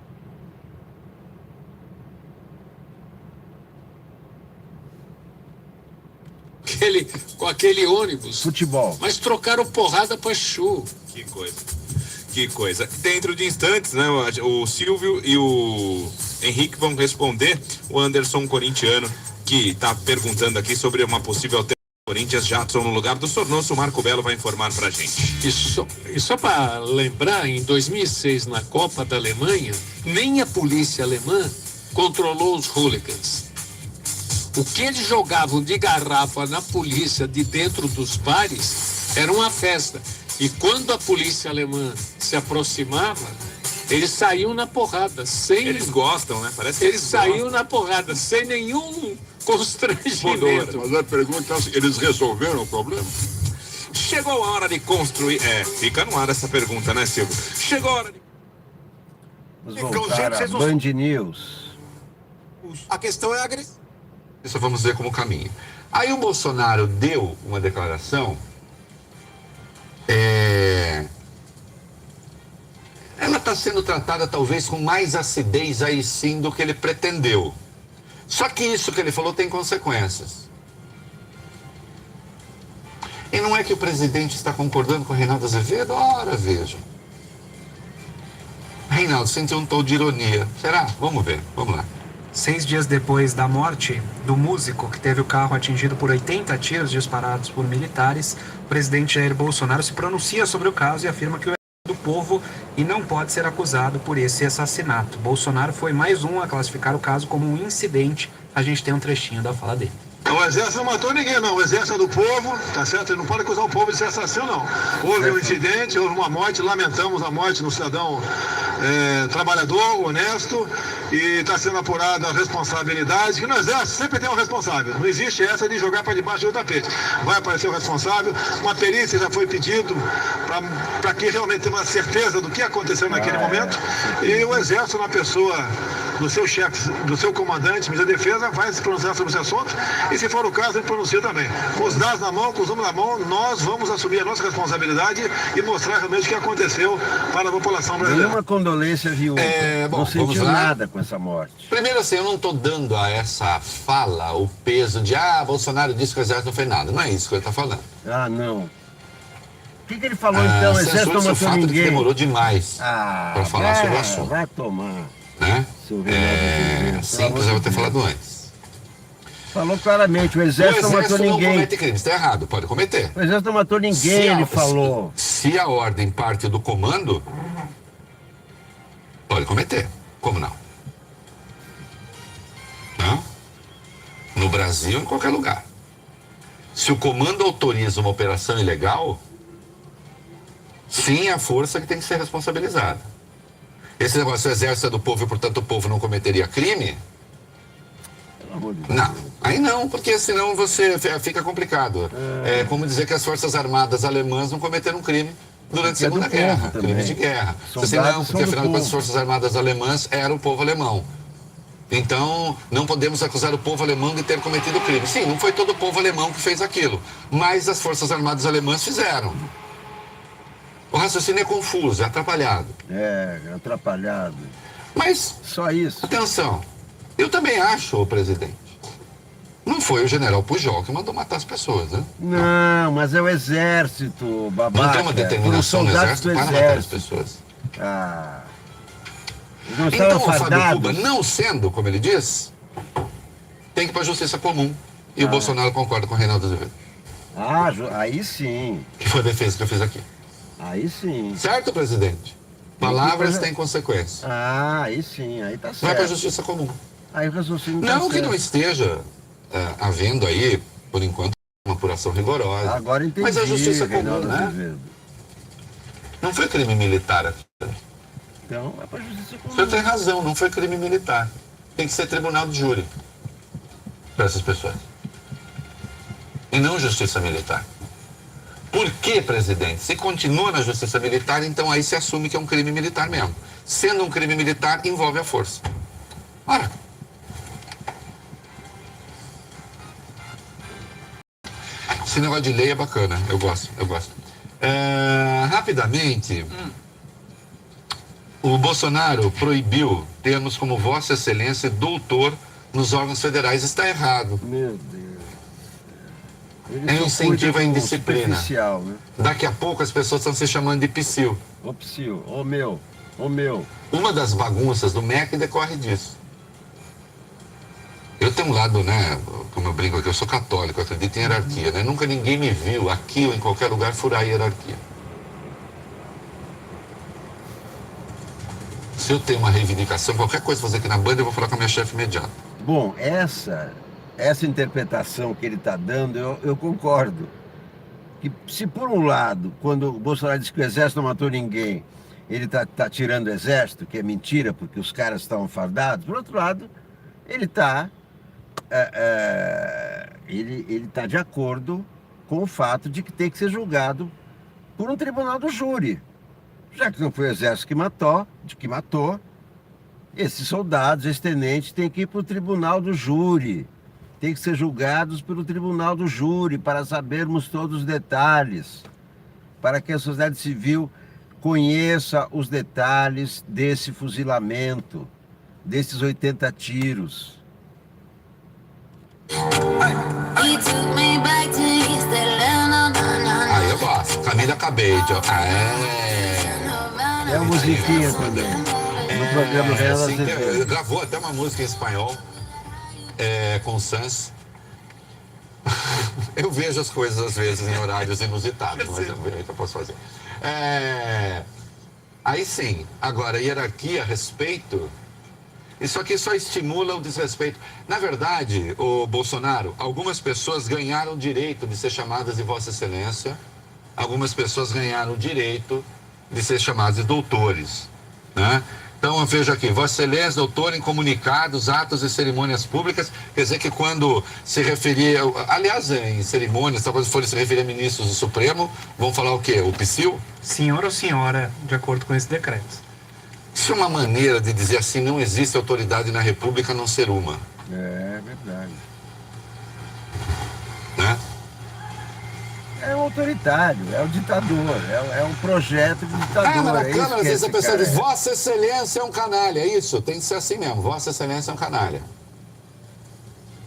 Com aquele ônibus. Futebol. Mas trocaram porrada pra Chu. Que coisa. Que coisa. Dentro de instantes, né, o Silvio e o Henrique vão responder. O Anderson, corintiano, que está perguntando aqui sobre uma possível alternativa do Corinthians, Jadson no lugar do Sornoso. O Marco Belo vai informar pra gente. E só para lembrar, em 2006, na Copa da Alemanha, nem a polícia alemã controlou os hooligans. O que eles jogavam de garrafa na polícia de dentro dos bares era uma festa. E quando a polícia alemã se aproximava, eles saíam na porrada, sem... Eles gostam, né? Parece que eles saíam na porrada, sem nenhum constrangimento. Mas a pergunta é: eles resolveram o problema? Chegou a hora de construir... fica no ar essa pergunta, né, Silvio? Chegou a hora de... Vamos voltar a Band News. A questão é agressiva. Isso vamos ver como caminho. Aí o Bolsonaro deu uma declaração. Ela está sendo tratada talvez com mais acidez aí sim do que ele pretendeu. Só que isso que ele falou tem consequências. E não é que o presidente está concordando com o Reinaldo Azevedo? Ora, vejam. Reinaldo, sentiu um tom de ironia. Será? Vamos ver, vamos lá. 6 dias depois da morte do músico que teve o carro atingido por 80 tiros disparados por militares, o presidente Jair Bolsonaro se pronuncia sobre o caso e afirma que o do povo e não pode ser acusado por esse assassinato. Bolsonaro foi mais um a classificar o caso como um incidente. A gente tem um trechinho da fala dele. O exército não matou ninguém, não. O exército é do povo, tá certo? Ele não pode acusar o povo de ser assassino, não. Houve um incidente, houve uma morte, lamentamos a morte do cidadão trabalhador, honesto, e está sendo apurada a responsabilidade, que no exército sempre tem um responsável. Não existe essa de jogar para debaixo do tapete. Vai aparecer o responsável, uma perícia já foi pedido para que realmente tenha uma certeza do que aconteceu naquele momento, e o exército, na pessoa do seu chefe, do seu comandante, ministro da Defesa, vai se pronunciar sobre esse assunto, e se for o caso, ele pronuncia também. Com os dados na mão, com os números na mão, nós vamos assumir a nossa responsabilidade e mostrar realmente o que aconteceu para a população brasileira. Nenhuma condolência, viu? Bom, não sentiu vamos lá. nada com essa morte. Primeiro assim, eu não estou dando a essa fala o peso de Bolsonaro disse que o exército não fez nada. Não é isso que ele está falando. Ah, não. O que ele falou então? O exército não o matou fato de que ninguém. demorou demais para falar sobre o assunto. Vai tomar. Né? Simples, eu vou ter falado antes. Falou claramente, o exército não matou ninguém. Não comete crimes, está errado, pode cometer. O exército não matou ninguém, ele falou. Se a ordem parte do comando, pode cometer. Como não? Não? No Brasil, em qualquer lugar. Se o comando autoriza uma operação ilegal, sim, é a força que tem que ser responsabilizada. Esse negócio, o exército é do povo e, portanto, o povo não cometeria crime? Não, aí não, porque senão você fica complicado. É como dizer que as Forças Armadas alemãs não cometeram crime durante a Segunda Guerra, crime de guerra. Assim, não, porque afinal de contas as Forças Armadas alemãs eram o povo alemão. Então, não podemos acusar o povo alemão de ter cometido crime. Sim, não foi todo o povo alemão que fez aquilo, mas as Forças Armadas alemãs fizeram. O raciocínio é confuso, é atrapalhado. É, atrapalhado. Mas, só isso. Atenção, eu também acho, presidente, não foi o general Pujol que mandou matar as pessoas, né? Não, mas é o exército, babaca. Não tem uma determinação no exército para matar as pessoas. Então o Fábio Cuba, não sendo, como ele diz, tem que ir para a justiça comum. E o Bolsonaro concorda com o Reinaldo Azevedo. Aí sim. Que foi a defesa que eu fiz aqui. Aí sim. Certo, presidente? Palavras têm consequências. Aí sim, aí tá certo. Vai para a justiça comum. Aí o raciocínio tá não certo. Que não esteja havendo aí, por enquanto, uma apuração rigorosa. Agora entendi. Mas a justiça comum, Reinaldo né? Azevedo. Não foi crime militar aqui. Então, é para a justiça comum. O senhor tem razão, não foi crime militar. Tem que ser tribunal de júri para essas pessoas. E não justiça militar. Por que, presidente? Se continua na justiça militar, então aí se assume que é um crime militar mesmo. Sendo um crime militar, envolve a força. Ora. Esse negócio de lei é bacana, eu gosto. Rapidamente, o Bolsonaro proibiu termos como Vossa Excelência e doutor nos órgãos federais. Está errado. Meu Deus. É um incentivo à indisciplina. Né? Daqui a pouco as pessoas estão se chamando de psil. Ô psil, ô meu. Uma das bagunças do MEC decorre disso. Eu tenho um lado, né, como eu brinco aqui, eu sou católico, eu acredito em hierarquia, né? Nunca ninguém me viu aqui ou em qualquer lugar furar a hierarquia. Se eu tenho uma reivindicação, qualquer coisa fazer aqui na banda, eu vou falar com a minha chefe imediata. Bom, essa interpretação que ele está dando, eu concordo. Que se por um lado, quando o Bolsonaro diz que o exército não matou ninguém, ele está tirando o exército, que é mentira, porque os caras estavam fardados, por outro lado, ele está ele tá de acordo com o fato de que tem que ser julgado por um tribunal do júri. Já que não foi o exército que matou, esses soldados, esse tenente, tem que ir para o tribunal do júri. Tem que ser julgados pelo tribunal do júri para sabermos todos os detalhes, para que a sociedade civil conheça os detalhes desse fuzilamento, desses 80 tiros. Aí eu gosto. Camila Cabello. É a musiquinha também. do programa Renan sim, Azevedo. gravou até uma música em espanhol com Sans. Eu vejo as coisas às vezes em horários inusitados, mas eu vejo o que eu posso fazer. Aí sim, agora, hierarquia, respeito, isso aqui só estimula o desrespeito. Na verdade, o Bolsonaro, algumas pessoas ganharam o direito de ser chamadas de Vossa Excelência, algumas pessoas ganharam o direito de ser chamadas de doutores, né? Então, eu vejo aqui, Vossa Excelência, doutor em comunicados, atos e cerimônias públicas, quer dizer que quando se referir, aliás, em cerimônias, quando for se referir a ministros do Supremo, vão falar o quê? O psil? Senhor ou senhora, de acordo com esse decreto. Isso é uma maneira de dizer assim, não existe autoridade na República a não ser uma. É verdade. Né? É o autoritário, é o ditador, é um projeto de ditador. Mas na é isso Câmara, às que vezes a esse pessoa cara diz, é. Vossa Excelência é um canalha, é isso? Tem que ser assim mesmo, Vossa Excelência é um canalha.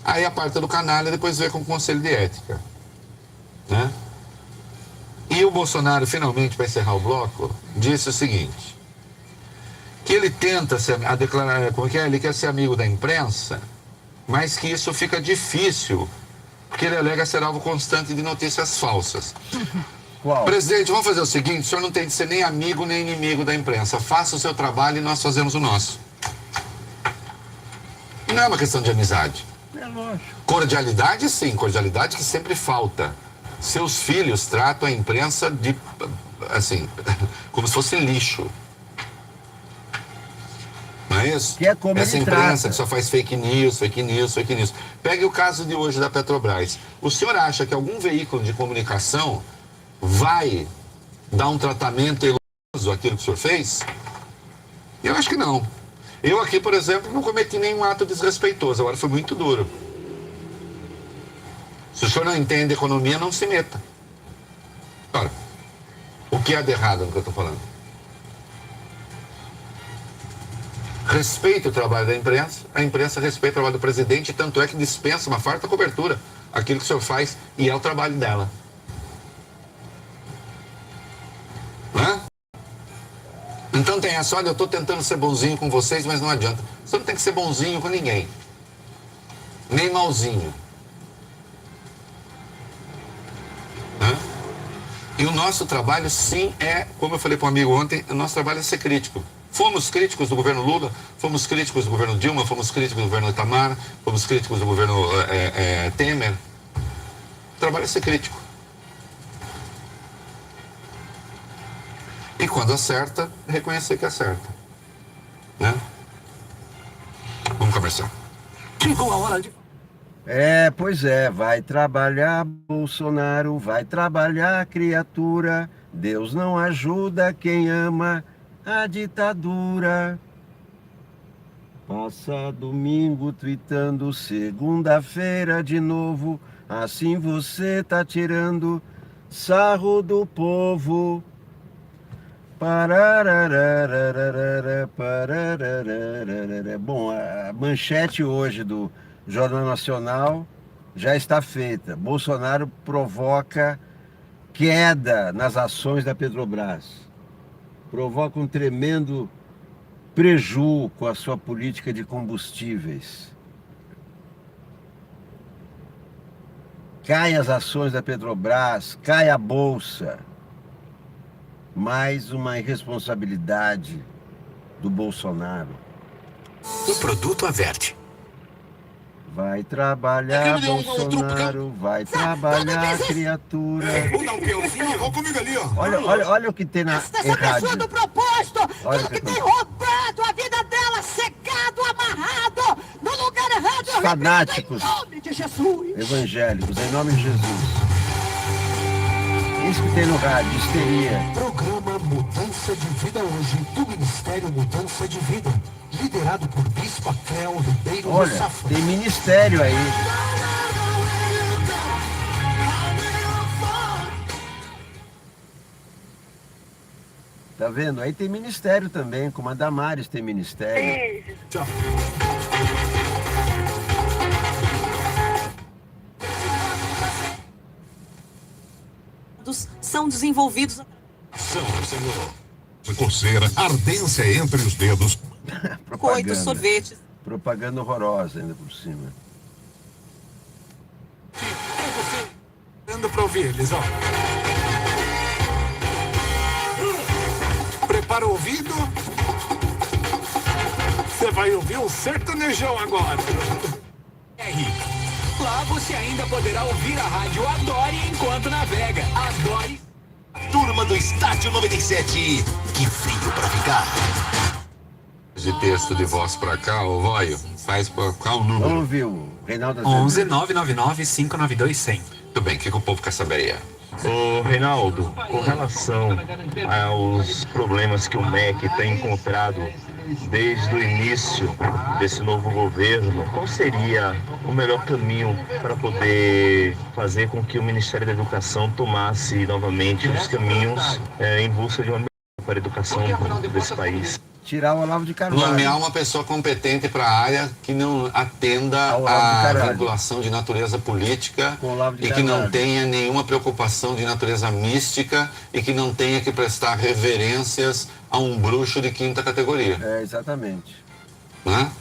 Aí a parte do canalha depois vê com o Conselho de Ética. Né? E o Bolsonaro, finalmente, para encerrar o bloco, disse o seguinte, que ele tenta ele quer ser amigo da imprensa, mas que isso fica difícil, porque ele alega ser alvo constante de notícias falsas. Qual? Presidente, vamos fazer o seguinte, o senhor não tem de ser nem amigo nem inimigo da imprensa. Faça o seu trabalho e nós fazemos o nosso. E não é uma questão de amizade. É lógico. Cordialidade, sim, cordialidade que sempre falta. Seus filhos tratam a imprensa de, assim, como se fosse lixo. Não é isso? Que é como essa ele imprensa trata. que só faz fake news, fake news, fake news. Pegue o caso de hoje da Petrobras. O senhor acha que algum veículo de comunicação vai dar um tratamento elogioso àquilo que o senhor fez? Eu acho que não. Eu aqui, por exemplo, não cometi nenhum ato desrespeitoso. Agora foi muito duro. Se o senhor não entende economia, não se meta. Ora, o que é de errado no que eu estou falando? Respeita o trabalho da imprensa, a imprensa respeita o trabalho do presidente, tanto é que dispensa uma farta cobertura aquilo que o senhor faz e é o trabalho dela. Né? Então tem essa, olha, eu estou tentando ser bonzinho com vocês, mas não adianta. Você não tem que ser bonzinho com ninguém. Nem malzinho. Né? E o nosso trabalho, sim, como eu falei para um amigo ontem, o nosso trabalho é ser crítico. Fomos críticos do governo Lula, fomos críticos do governo Dilma, fomos críticos do governo Itamar, fomos críticos do governo Temer. O trabalho é ser crítico. E quando acerta, reconhecer que acerta. Né? Vamos conversar. Chegou a hora de... Pois é, vai trabalhar Bolsonaro, vai trabalhar criatura, Deus não ajuda quem ama a ditadura. Passa domingo tweetando, segunda-feira de novo, assim você tá tirando sarro do povo. Bom, a manchete hoje do Jornal Nacional já está feita. Bolsonaro provoca queda nas ações da Petrobras. Provoca um tremendo prejuízo com a sua política de combustíveis. Cai as ações da Petrobras, cai a bolsa. Mais uma irresponsabilidade do Bolsonaro. O produto averte. Vai trabalhar, Bolsonaro, vai trabalhar, criatura. Vamos comigo ali, ó. Olha o que tem na rádio. Olha o que tem roubado a vida dela, secado, amarrado, no lugar errado. Fanáticos Em nome de Jesus. Evangélicos, em nome de Jesus. Isso que tem no rádio, histeria. Programa Mudança de Vida hoje, do Ministério Mudança de Vida, liderado por Bispo Afel Ribeiro do Olha, Safra. tem ministério aí. Tá vendo? Aí tem ministério também, como a Damares tem ministério. Tchau. São desenvolvidos. Senhor. Coceira, ardência entre os dedos. Biscoitos, sorvetes. Propaganda horrorosa ainda por cima. Dando pra ouvir eles, ó. Prepara o ouvido. Você vai ouvir um sertanejão agora. Lá você ainda poderá ouvir a rádio Adore enquanto navega. Adore. Turma do Estádio 97. Que frio pra ficar. De texto de voz pra cá, ô Vóio, faz pra cá o número. Vamos ouvir o Reinaldo Azevedo. 11 999 592 100. Tudo bem, o que o povo quer saber aí? Ô Reinaldo, com relação aos problemas que o MEC tem encontrado desde o início desse novo governo, qual seria o melhor caminho para poder fazer com que o Ministério da Educação tomasse novamente os caminhos em busca de uma melhor para a educação desse país? Tirar o Olavo de Carvalho. Nomear uma pessoa competente para a área que não atenda à regulação de natureza política e que não tenha nenhuma preocupação de natureza mística e que não tenha que prestar reverências a um bruxo de quinta categoria. É, exatamente. Né?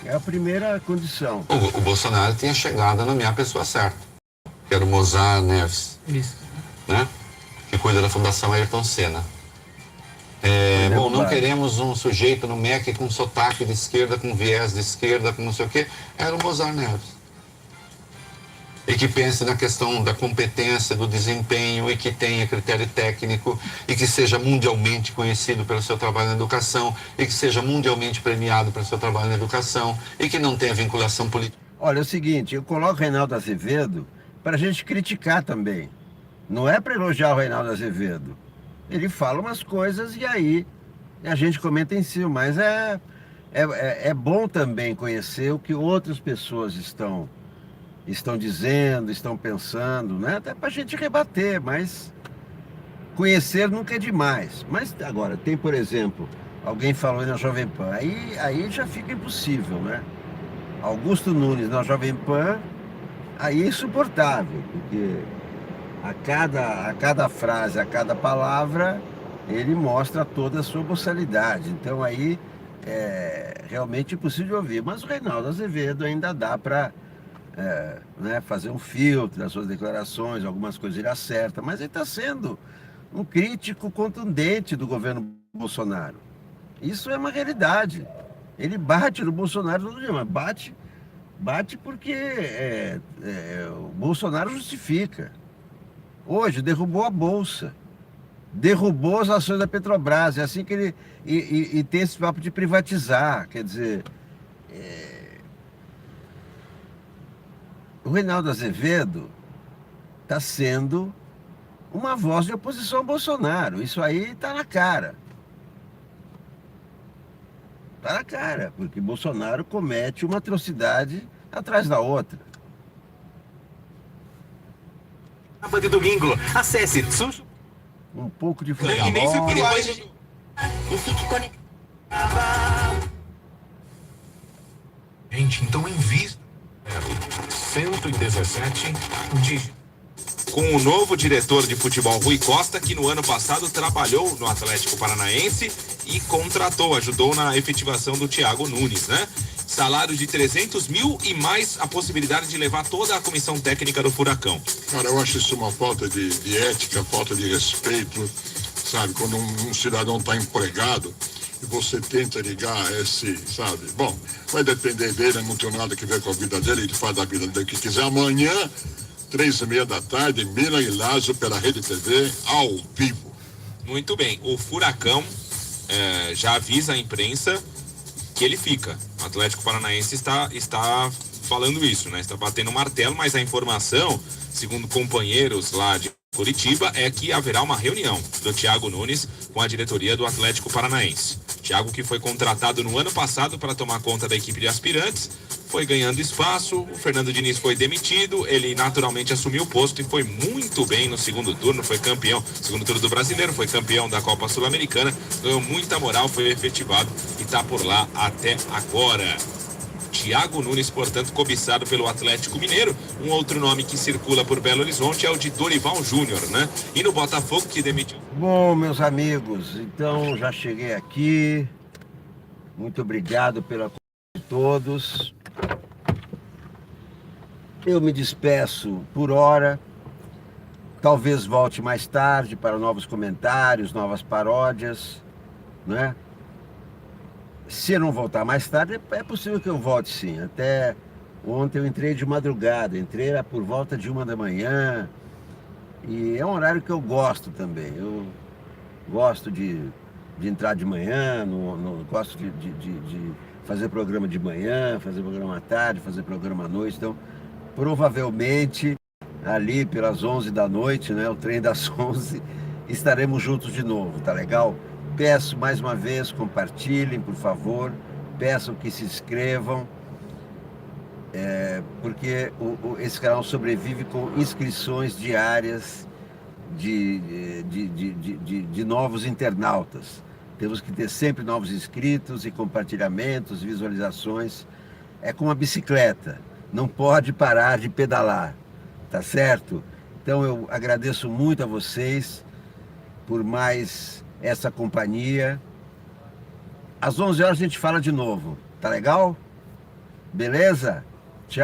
É a primeira condição. O Bolsonaro tinha chegado a nomear a pessoa certa, que era o Mozart Neves. Isso. Né? Que cuida da Fundação Ayrton Senna. Bom, não queremos um sujeito no MEC com sotaque de esquerda, com viés de esquerda, com não sei o quê. Era o Mozart Neves. E que pense na questão da competência, do desempenho, e que tenha critério técnico, e que seja mundialmente conhecido pelo seu trabalho na educação, e que seja mundialmente premiado pelo seu trabalho na educação, e que não tenha vinculação política. Olha, é o seguinte, eu coloco o Reinaldo Azevedo para a gente criticar também. Não é para elogiar o Reinaldo Azevedo. Ele fala umas coisas e aí a gente comenta em cima, mas é bom também conhecer o que outras pessoas estão dizendo, estão pensando, né? Até para a gente rebater, mas conhecer nunca é demais. Mas agora, tem, por exemplo, alguém falou aí na Jovem Pan, aí já fica impossível, né? Augusto Nunes na Jovem Pan, aí é insuportável, porque a cada frase, a cada palavra, ele mostra toda a sua boçalidade. Então aí é realmente impossível de ouvir. Mas o Reinaldo Azevedo ainda dá para fazer um filtro das suas declarações, algumas coisas ele acerta, mas ele está sendo um crítico contundente do governo Bolsonaro. Isso é uma realidade. Ele bate no Bolsonaro todo dia, mas bate porque o Bolsonaro justifica. Hoje derrubou a Bolsa, derrubou as ações da Petrobras, é assim que ele... E tem esse papo de privatizar, quer dizer... O Reinaldo Azevedo está sendo uma voz de oposição ao Bolsonaro. Isso aí está na cara. Está na cara, porque Bolsonaro comete uma atrocidade atrás da outra. Sábado e domingo, acesse um pouco de futebol. E nem fique conectado. Gente, então invista. 117 dígitos. Com o novo diretor de futebol Rui Costa, que no ano passado trabalhou no Atlético Paranaense e ajudou na efetivação do Thiago Nunes, né? Salário de 300 mil e mais a possibilidade de levar toda a comissão técnica do Furacão. Cara, eu acho isso uma falta de ética, falta de respeito, sabe? Quando um cidadão está empregado e você tenta ligar esse, sabe? Bom, vai depender dele, não tem nada que ver com a vida dele, ele faz a vida dele que quiser. Amanhã, 3h30 da tarde, Milan e Lazio pela Rede TV, ao vivo. Muito bem, o Furacão já avisa a imprensa que ele fica. O Atlético Paranaense está falando isso, né? Está batendo o martelo, mas a informação, segundo companheiros lá de Curitiba, é que haverá uma reunião do Thiago Nunes com a diretoria do Atlético Paranaense. Thiago, que foi contratado no ano passado para tomar conta da equipe de aspirantes, foi ganhando espaço, o Fernando Diniz foi demitido, ele naturalmente assumiu o posto e foi muito bem no segundo turno, foi campeão, segundo turno do Brasileiro, foi campeão da Copa Sul-Americana, ganhou muita moral, foi efetivado e está por lá até agora. Thiago Nunes, portanto, cobiçado pelo Atlético Mineiro. Um outro nome que circula por Belo Horizonte é o de Dorival Júnior, né? E no Botafogo, que demitiu... Bom, meus amigos, então já cheguei aqui. Muito obrigado pela companhia de todos. Eu me despeço por hora. Talvez volte mais tarde para novos comentários, novas paródias, né? Se eu não voltar mais tarde, é possível que eu volte sim. Até ontem eu entrei de madrugada, entrei por volta de 1 da manhã. E é um horário que eu gosto também. Eu gosto de entrar de manhã, gosto de fazer programa de manhã, fazer programa à tarde, fazer programa à noite. Então, provavelmente, ali pelas 11 da noite, né, o trem das 11, estaremos juntos de novo, tá legal? Peço mais uma vez, compartilhem, por favor, peçam que se inscrevam, porque esse canal sobrevive com inscrições diárias de novos internautas. Temos que ter sempre novos inscritos e compartilhamentos, visualizações. É como uma bicicleta, não pode parar de pedalar, tá certo? Então eu agradeço muito a vocês por mais essa companhia. Às 11 horas a gente fala de novo, tá legal? Beleza?